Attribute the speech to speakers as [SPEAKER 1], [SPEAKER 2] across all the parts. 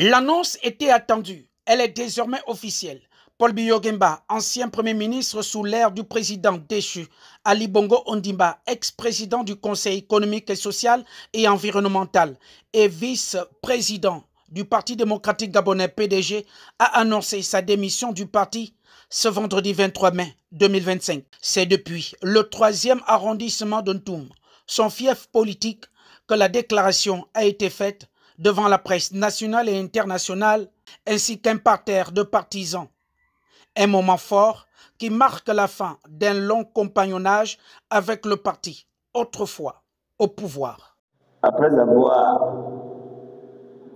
[SPEAKER 1] L'annonce était attendue. Elle est désormais officielle. Paul Biya Oguemba, ancien Premier ministre sous l'ère du président déchu, Ali Bongo Ondimba, ex-président du Conseil économique et social et environnemental et vice-président du Parti démocratique gabonais PDG, a annoncé sa démission du parti ce vendredi 23 mai 2025. C'est depuis le 3e arrondissement de Ntoum, son fief politique, que la déclaration a été faite devant la presse nationale et internationale, ainsi qu'un parterre de partisans. Un moment fort qui marque la fin d'un long compagnonnage avec le parti, autrefois au pouvoir.
[SPEAKER 2] Après avoir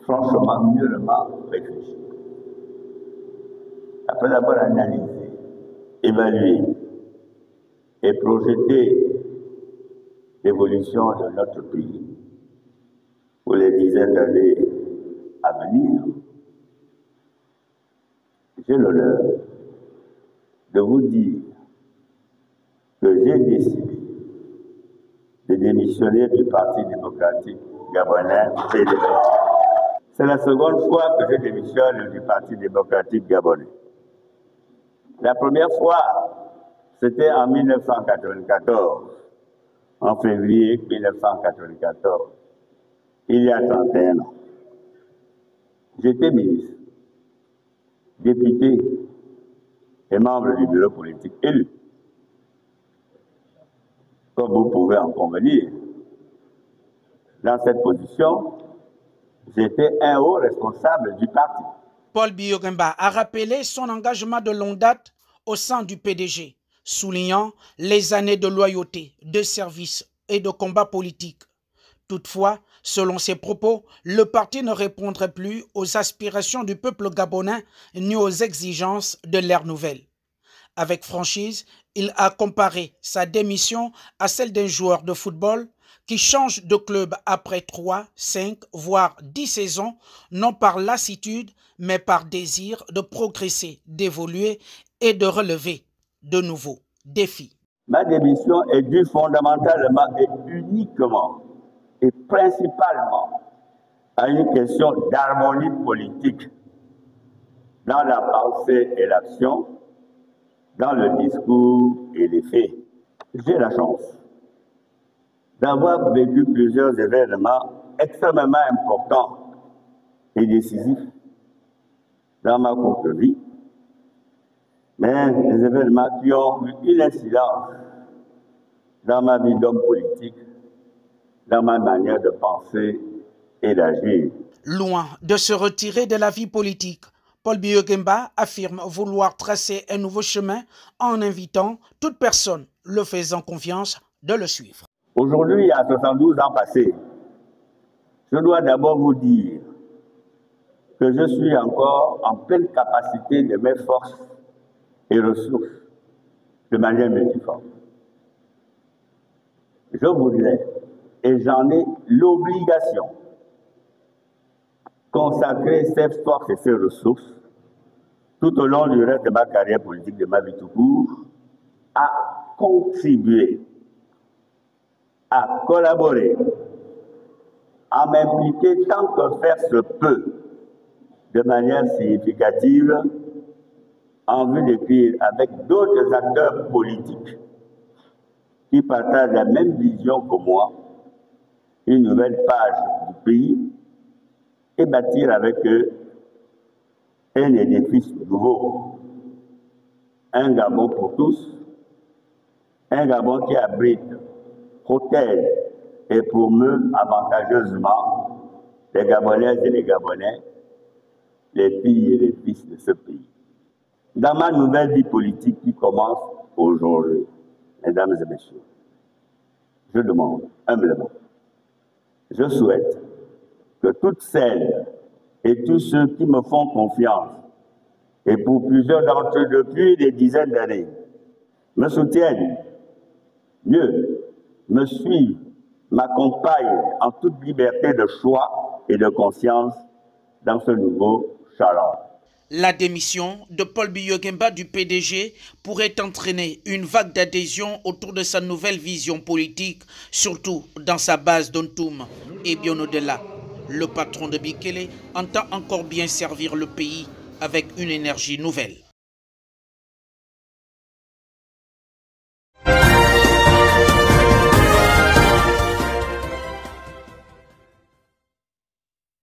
[SPEAKER 2] franchement, mûrement réfléchi, après avoir analysé, évalué et projeté l'évolution de notre pays pour les dizaines d'années à venir, j'ai l'honneur de vous dire que j'ai décidé de démissionner du Parti démocratique gabonais PDG. C'est la seconde fois que je démissionne du Parti démocratique gabonais. La première fois, c'était en 1994, en février 1994, il y a 31 ans. J'étais ministre, député et membre du bureau politique élu. Comme vous pouvez en convenir, dans cette position, j'étais un haut responsable du parti.
[SPEAKER 1] Paul Biya Oguemba a rappelé son engagement de longue date au sein du PDG, soulignant les années de loyauté, de service et de combat politique. Toutefois, selon ses propos, le parti ne répondrait plus aux aspirations du peuple gabonais ni aux exigences de l'ère nouvelle. Avec franchise, il a comparé sa démission à celle d'un joueur de football qui change de club après 3, 5, voire 10 saisons, non par lassitude, mais par désir de progresser, d'évoluer et de relever de nouveaux défis.
[SPEAKER 2] Ma démission est due fondamentalement et uniquement et principalement à une question d'harmonie politique dans la pensée et l'action, dans le discours et les faits. J'ai la chance d'avoir vécu plusieurs événements extrêmement importants et décisifs dans ma courte vie, mais des événements qui ont eu une incidence dans ma vie d'homme politique, dans ma manière de penser et d'agir.
[SPEAKER 1] Loin de se retirer de la vie politique, Paul Biya Oguemba affirme vouloir tracer un nouveau chemin en invitant toute personne le faisant confiance de le suivre.
[SPEAKER 2] Aujourd'hui, à 72 ans passés, je dois d'abord vous dire que je suis encore en pleine capacité de mes forces et ressources de manière multiforme. Je voudrais, et j'en ai l'obligation, consacrer ces forces et ces ressources tout au long du reste de ma carrière politique, de ma vie tout court, à contribuer, à collaborer, à m'impliquer tant que faire se peut, de manière significative, en vue d'écrire avec d'autres acteurs politiques qui partagent la même vision que moi, une nouvelle page du pays et bâtir avec eux un édifice nouveau. Un Gabon pour tous, un Gabon qui abrite, protège et promeut avantageusement les Gabonaises et les Gabonais, les filles et les fils de ce pays. Dans ma nouvelle vie politique qui commence aujourd'hui, mesdames et messieurs, je demande humblement, je souhaite que toutes celles et tous ceux qui me font confiance, et pour plusieurs d'entre eux depuis des dizaines d'années, me soutiennent, mieux, me suivent, m'accompagnent en toute liberté de choix et de conscience dans ce nouveau challenge.
[SPEAKER 1] La démission de Paul Biya Oguemba du PDG pourrait entraîner une vague d'adhésion autour de sa nouvelle vision politique, surtout dans sa base d'Ntoum et bien au-delà. le patron de Bikele entend encore bien servir le pays avec une énergie nouvelle.